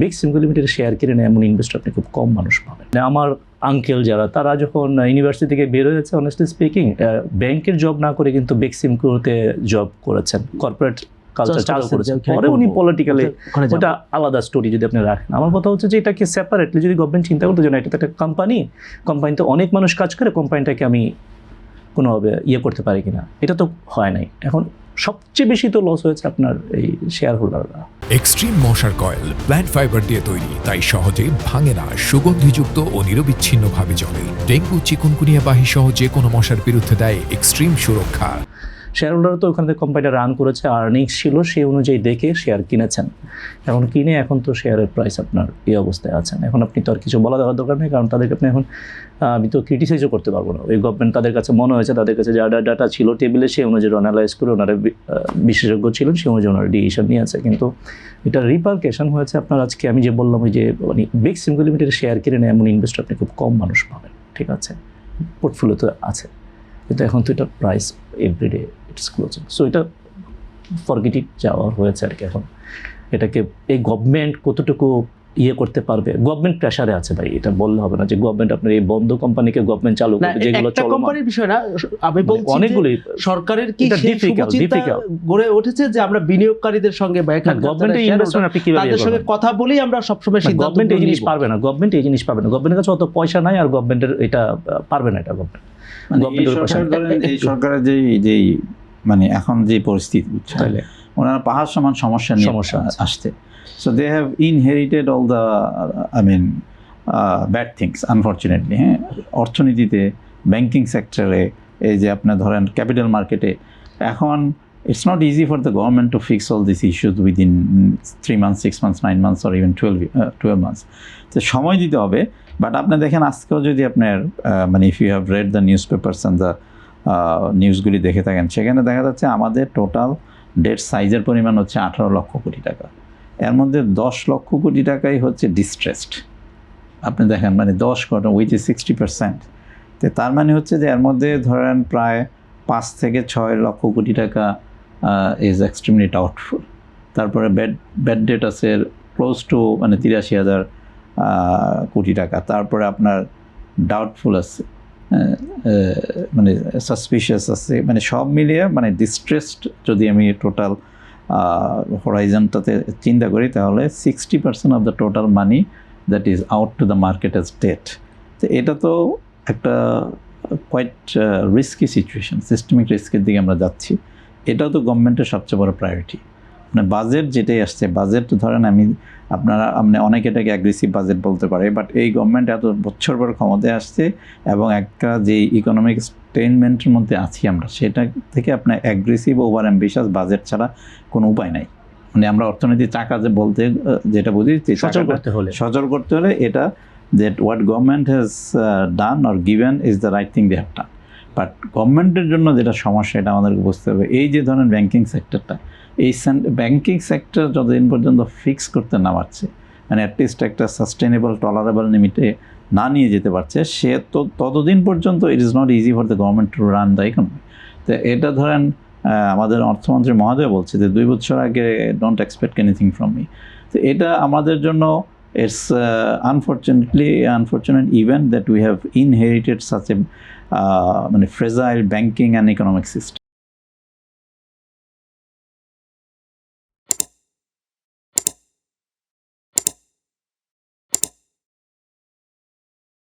বেক্সিমকো লিমিটেডের শেয়ার কিনে নেয় এমন ইনভেস্টর আপনি খুব কম মানুষ পাবেন। আমার আঙ্কেল যারা, তারা যখন ইউনিভার্সিটি থেকে বের হয়েছে, অনেস্টলি স্পিকিং ব্যাংকের জব না করে কিন্তু বেক্সিমকোতে জব করেছেন, কর্পোরেট কালচার চালু করেছেন। পরে উনি পলিটিক্যালি, ওটা আলাদা স্টোরি যদি আপনি রাখেন। আমার কথা হচ্ছে যে এটাকে সেপারেটলি যদি গভর্নমেন্ট চিন্তা করতে, যে না এটা তো একটা কোম্পানিতে অনেক মানুষ কাজ করে, কোম্পানিটাকে আমি কোনোভাবে করতে পারি কিনা, এটা তো হয় নাই। এখন সবচেয়ে বেশি তো লস হয়েছে আপনার এই শেয়ার হোল্ডাররা। এক্সট্রিম মশার কয়েল প্ল্যান্ট ফাইবার দিয়ে তৈরি, তাই সহজে ভাঙে না, সুগন্ধিযুক্ত ও নিরবিচ্ছিন্নভাবে জ্বলে। ডেঙ্গু, চিকুনগুনিয়া বাহি সহ যে কোনো মশার বিরুদ্ধে দেয় এক্সট্রিম সুরক্ষা। শেয়ার হোল্ডার তো ওখান থেকে কোম্পানিটা রান করেছে, আর্নিংস ছিল, সেই অনুযায়ী দেখে শেয়ার কিনেছেন। এখন তো শেয়ারের প্রাইস আপনার এই অবস্থায় আছেন। এখন আপনি তো আর কিছু বলা দেওয়ার দরকার নেই, কারণ তাদেরকে আপনি এখন আমি তো ক্রিটিসাইজও করতে পারবো না। ওই গভর্নমেন্ট তাদের কাছে মনে হয়েছে, তাদের কাছে যা ডাটা ছিল টেবিলে, সেই অনুযায়ী অ্যানালাইজ করে ওনারা বিশেষজ্ঞ ছিলেন, সেই অনুযায়ী ওনারা ডিসিশন নিয়েছে। কিন্তু এটা রিপারকেশন হয়েছে আপনার আজকে আমি যে বললাম, ওই যে মানে বেক্সিমকো লিমিটেডের শেয়ার কিনে নেয় এমন ইনভেস্টর আপনি খুব কম মানুষ পাবেন। ঠিক আছে, পোর্টফোলিও তো আছে, কিন্তু এখন তো এটা price everyday it's closing. So এটা ফরগেটিভ যাওয়া হয়েছে আর কি। এখন এটাকে এই গভর্নমেন্ট কতটুকু করতে পারবে, গভর্নমেন্ট প্রেসারে আছে ভাই, এটা বললে হবে না যে গভর্নমেন্ট আপনার এই বন্ধ কোম্পানিকে গভর্নমেন্ট চালু করবে, যেগুলো একটা কোম্পানির বিষয় না, আমি বলছি অনেকগুলি সরকারের কি ডিফিকাল্ট গড়ে উঠেছে যে আমরা বিনিয়োগকারীদের সঙ্গে বা গভর্নমেন্টের ইনভেস্টমেন্ট আপনি কিভাবে তাদের সঙ্গে কথা বলেই আমরা সবসময় সিদ্ধান্ত। গভর্নমেন্ট এই জিনিস পারবে না, গভর্নমেন্টের কাছে অত পয়সা নাই, আর গভর্নমেন্টের এটা পারবে না, এটা গভর্নমেন্ট। এই সরকারের যেই মানে এখন যে পরিস্থিতি, ওনারা পাহাড় সমান সমস্যা আসছে। So they have inherited all the, bad things, unfortunately. অর্থনীতিতে, ব্যাংকিং সেক্টরে, এই যে আপনার ধরেন ক্যাপিটাল মার্কেটে, এখন it's not easy for the government to fix all these issues within 3 months, 6 months, 9 months or even 12 months. তো সময় দিতে হবে। বাট আপনি দেখেন আজকেও যদি আপনার if you have read the newspapers and the নিউজগুলি দেখে থাকেন, সেখানে দেখা যাচ্ছে আমাদের টোটাল ডেট সাইজের পরিমাণ হচ্ছে 18 লক্ষ কোটি টাকা। এর মধ্যে 10 লক্ষ কোটি টাকাই হচ্ছে ডিস্ট্রেসড। আপনি দেখেন 10 কোটি, উইচ ইজ 60%। তো তার মানে হচ্ছে যে এর মধ্যে ধরেন প্রায় 5 থেকে 6 লক্ষ কোটি টাকা ইজ এক্সট্রিমলি ডাউটফুল। তারপরে ব্যাড ডেট আছে ক্লোজ টু 83,000 কোটি টাকা। তারপরে আপনার ডাউটফুল আছে, সাসপিশিয়াস আছে, সব মিলিয়ে ডিস্ট্রেসড যদি আমি টোটাল হরাইজনটাতে চিন্তা করি, তাহলে 60% of the total money that is out to the market as date. তো এটা তো একটা কোয়াইট রিস্কি সিচুয়েশন, সিস্টেমিক রিস্কের দিকে আমরা যাচ্ছি। এটাও তো গভর্নমেন্টের সবচেয়ে বড় প্রায়োরিটি। বাজেট যেটাই আসছে, বাজেট ধরেন আপনি অনেকে এটাকে অ্যাগ্রেসিভ বাজেট বলতে পারে, বাট এই গভর্নমেন্ট এত বছর পর ক্ষমতায় আসছে এবং একটা যে ইকোনমিক স্টেনমেন্টের মধ্যে আছি আমরা, সেটা থেকে আপনার অ্যাগ্রেসিভ ওভার অ্যাম্বিশাস বাজেট ছাড়া কোনো উপায় নাই। আমরা অর্থনীতির চাকা যে বলতে যেটা বুঝি, সচল করতে হলে এটা that what government has done or given is the right thing they have done. But গভর্নমেন্টের জন্য যেটা সমস্যা, এটা আমাদেরকে বুঝতে হবে। এই যে ধরেন ব্যাংকিং সেক্টরটা, এই ব্যাংকিং সেক্টর যতদিন পর্যন্ত ফিক্স করতে না পারছে, অ্যাটলিস্ট একটা সাস্টেনেবল টলারেবল লিমিটে না নিয়ে যেতে পারছে, সে তো ততদিন পর্যন্ত it is not easy for the government to run the economy. তো এটা ধরেন আমাদের অর্থমন্ত্রী মহোদয় বলছে যে 2 বছর আগে don't expect anything from me. তো এটা আমাদের জন্য it's unfortunate event that we have inherited such a fragile banking and economic system.